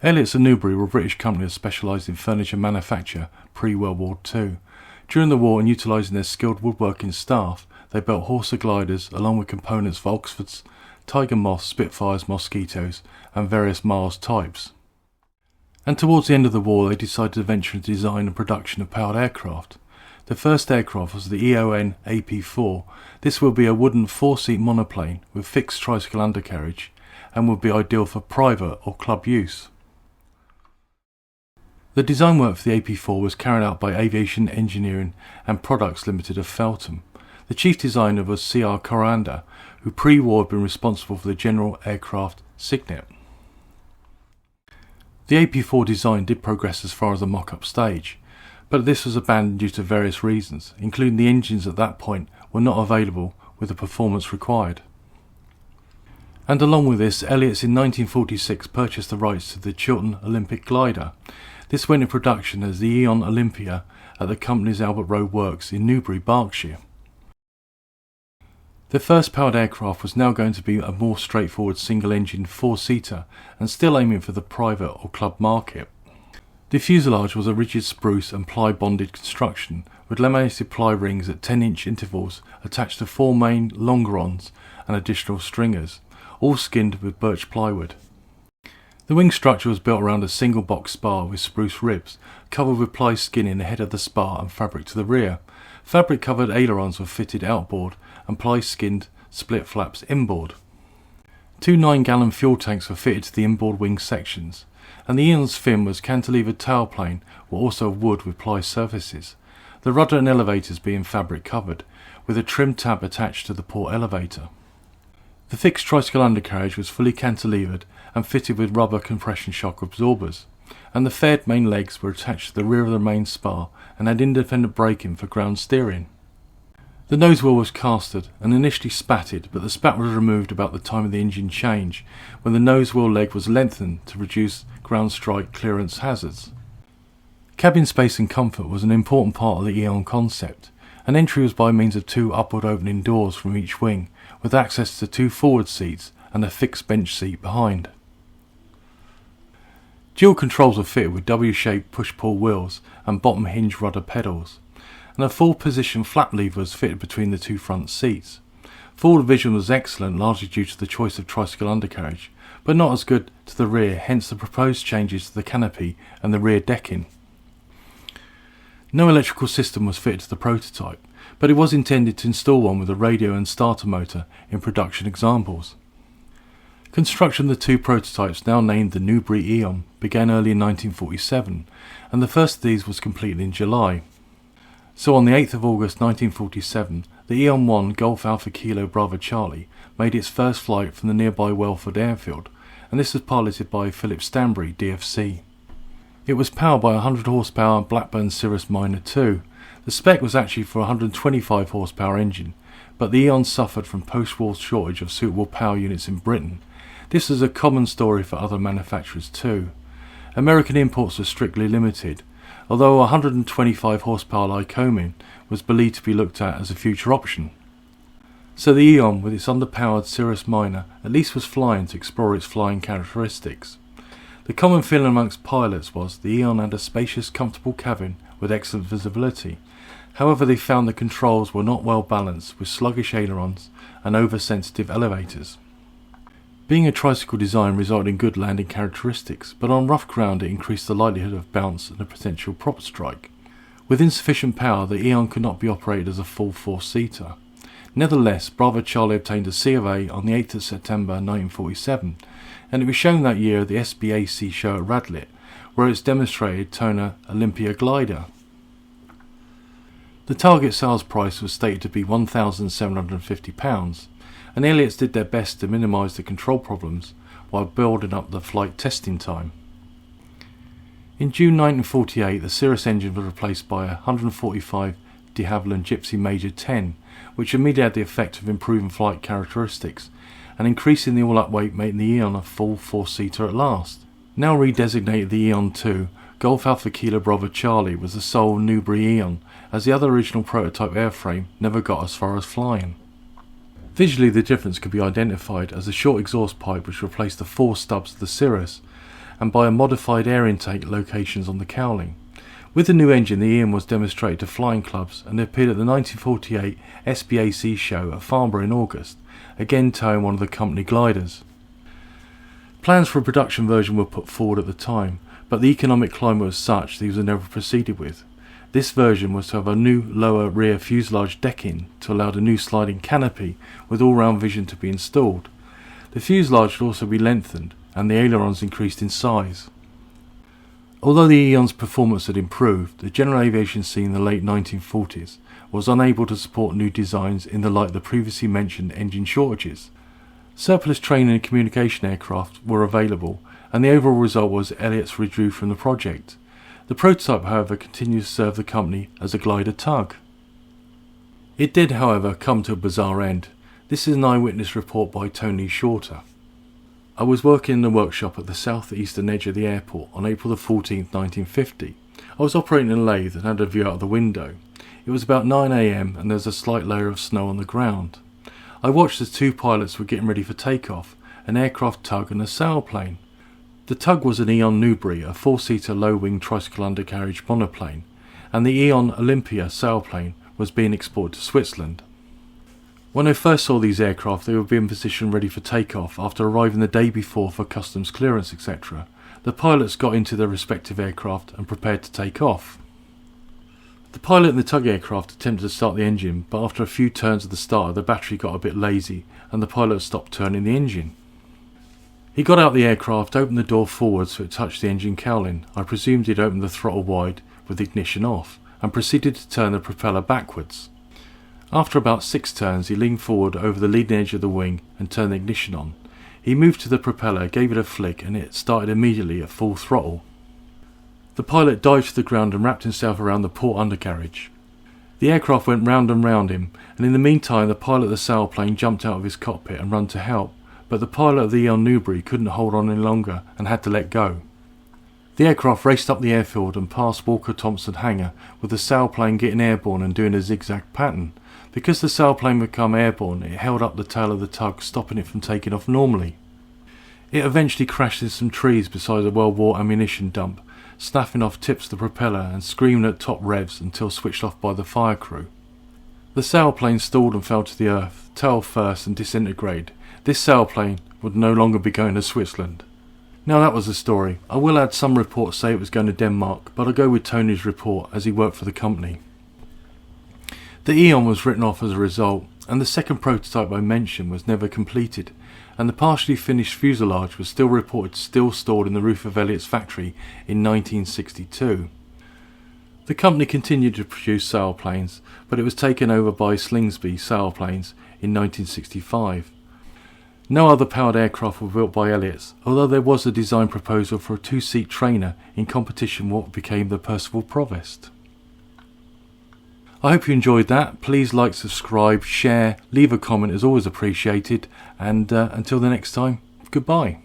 Elliott's and Newbury were a British company that specialised in furniture manufacture pre-World War II. During the war, and utilising their skilled woodworking staff, they built Horsa gliders along with components for Oxfords, Tiger Moths, Spitfires, Mosquitoes and various Mars types. And towards the end of the war they decided to venture into design and production of powered aircraft. The first aircraft was the EoN AP4. This will be a wooden 4-seat monoplane with fixed tricycle undercarriage and would be ideal for private or club use. The design work for the AP4 was carried out by Aviation Engineering and Products Limited of Feltham. The chief designer was C.R. Coranda, who pre-war had been responsible for the General Aircraft Signet. The AP4 design did progress as far as the mock-up stage, but this was abandoned due to various reasons, including the engines at that point were not available with the performance required. And along with this, Elliott's in 1946 purchased the rights to the Chiltern Olympic glider. This went in production as the EoN Olympia at the company's Albert Road Works in Newbury, Berkshire. The first powered aircraft was now going to be a more straightforward single-engine 4-seater and still aiming for the private or club market. The fuselage was a rigid spruce and ply bonded construction with laminated ply rings at 10-inch intervals attached to 4 main longerons and additional stringers, all skinned with birch plywood. The wing structure was built around a single box spar with spruce ribs, covered with ply skin in the head of the spar and fabric to the rear. Fabric covered ailerons were fitted outboard and ply skinned split flaps inboard. 2 9-gallon fuel tanks were fitted to the inboard wing sections, and the EoN's fin was cantilevered tailplane were also of wood with ply surfaces, the rudder and elevators being fabric covered, with a trim tab attached to the port elevator. The fixed tricycle undercarriage was fully cantilevered and fitted with rubber compression shock absorbers, and the faired main legs were attached to the rear of the main spar and had independent braking for ground steering. The nose wheel was casted and initially spatted, but the spat was removed about the time of the engine change, when the nose wheel leg was lengthened to reduce ground strike clearance hazards. Cabin space and comfort was an important part of the EoN concept, and entry was by means of 2 upward opening doors from each wing, with access to 2 forward seats and a fixed bench seat behind. Dual controls were fitted with W-shaped push-pull wheels and bottom hinge rudder pedals, and a full position flap lever was fitted between the 2 front seats. Forward vision was excellent, largely due to the choice of tricycle undercarriage, but not as good to the rear, hence the proposed changes to the canopy and the rear decking. No electrical system was fitted to the prototype, but it was intended to install one with a radio and starter motor in production examples. Construction of the 2 prototypes, now named the Newbury EoN, began early in 1947, and the first of these was completed in July. So on the 8th of August 1947, the EoN 1 Golf Alpha Kilo Bravo Charlie made its first flight from the nearby Weston-super-Mare Airfield, and this was piloted by Philip Stanbury, DFC. It was powered by a 100 horsepower Blackburn Cirrus Minor 2. The spec was actually for a 125 horsepower engine, but the EoN suffered from post-war shortage of suitable power units in Britain. This was a common story for other manufacturers too. American imports were strictly limited, although a 125 horsepower Lycoming was believed to be looked at as a future option. So the EoN, with its underpowered Cirrus Minor, at least was flying to explore its flying characteristics. The common feeling amongst pilots was the EoN had a spacious, comfortable cabin with excellent visibility. However, they found the controls were not well balanced, with sluggish ailerons and oversensitive elevators. Being a tricycle design resulted in good landing characteristics, but on rough ground it increased the likelihood of bounce and a potential prop strike. With insufficient power, the EoN could not be operated as a full 4-seater. Nevertheless, Bravo Charlie obtained a C of A on the 8th of September 1947, and it was shown that year at the SBAC show at Radlett, where it's demonstrated Toner Olympia glider. The target sales price was stated to be £1,750, and Elliott's did their best to minimise the control problems while building up the flight testing time. In June 1948, the Cirrus engine was replaced by a 145 de Havilland Gypsy Major 10, which immediately had the effect of improving flight characteristics and increasing the all-up weight, making the EoN a full 4-seater at last. Now redesignated the EoN 2, Golf Alpha Kilo Bravo Charlie was the sole Newbury EoN, as the other original prototype airframe never got as far as flying. Visually, the difference could be identified as the short exhaust pipe which replaced the 4 stubs of the Cirrus, and by a modified air intake locations on the cowling. With the new engine, the EoN was demonstrated to flying clubs and appeared at the 1948 SBAC show at Farnborough in August, again towing one of the company gliders. Plans for a production version were put forward at the time, but the economic climate was such these were never proceeded with. This version was to have a new lower rear fuselage decking to allow the new sliding canopy with all-round vision to be installed. The fuselage would also be lengthened and the ailerons increased in size. Although the EoN's performance had improved, the general aviation scene in the late 1940s was unable to support new designs in the light of the previously mentioned engine shortages. Surplus training and communication aircraft were available, and the overall result was Elliott's withdrew from the project. The prototype, however, continued to serve the company as a glider tug. It did, however, come to a bizarre end. This is an eyewitness report by Tony Shorter. I was working in the workshop at the southeastern edge of the airport on April 14, 1950. I was operating a lathe and had a view out of the window. It was about 9 AM and there was a slight layer of snow on the ground. I watched as two pilots were getting ready for takeoff, an aircraft tug and a sailplane. The tug was an EoN Newbury, a four-seater low-wing tricycle undercarriage monoplane, and the EoN Olympia sailplane was being exported to Switzerland. When I first saw these aircraft, they would be in position ready for takeoff after arriving the day before for customs clearance, etc. The pilots got into their respective aircraft and prepared to take off. The pilot in the tug aircraft attempted to start the engine, but after a few turns of the starter, the battery got a bit lazy and the pilot stopped turning the engine. He got out the aircraft, opened the door forward so it touched the engine cowling. I presumed he'd opened the throttle wide with the ignition off, and proceeded to turn the propeller backwards. After about 6 turns, he leaned forward over the leading edge of the wing and turned the ignition on. He moved to the propeller, gave it a flick, and it started immediately at full throttle. The pilot dived to the ground and wrapped himself around the port undercarriage. The aircraft went round and round him, and in the meantime the pilot of the sailplane jumped out of his cockpit and ran to help, but the pilot of the EoN Newbury couldn't hold on any longer and had to let go. The aircraft raced up the airfield and past Walker Thompson Hangar, with the sailplane getting airborne and doing a zigzag pattern. Because the sailplane would become airborne, it held up the tail of the tug, stopping it from taking off normally. It eventually crashed into some trees beside a World War ammunition dump, snapping off tips of the propeller and screaming at top revs until switched off by the fire crew. The sailplane stalled and fell to the earth, tail first, and disintegrated. This sailplane would no longer be going to Switzerland. Now that was the story. I will add some reports say it was going to Denmark, but I'll go with Tony's report as he worked for the company. The EoN was written off as a result, and the second prototype I mentioned was never completed, and the partially finished fuselage was still reported still stored in the roof of Elliott's factory in 1962. The company continued to produce sailplanes, but it was taken over by Slingsby Sailplanes in 1965. No other powered aircraft were built by Elliott's, although there was a design proposal for a 2-seat trainer in competition with what became the Percival Provost. I hope you enjoyed that. Please like, subscribe, share, leave a comment is always appreciated, and until the next time, goodbye.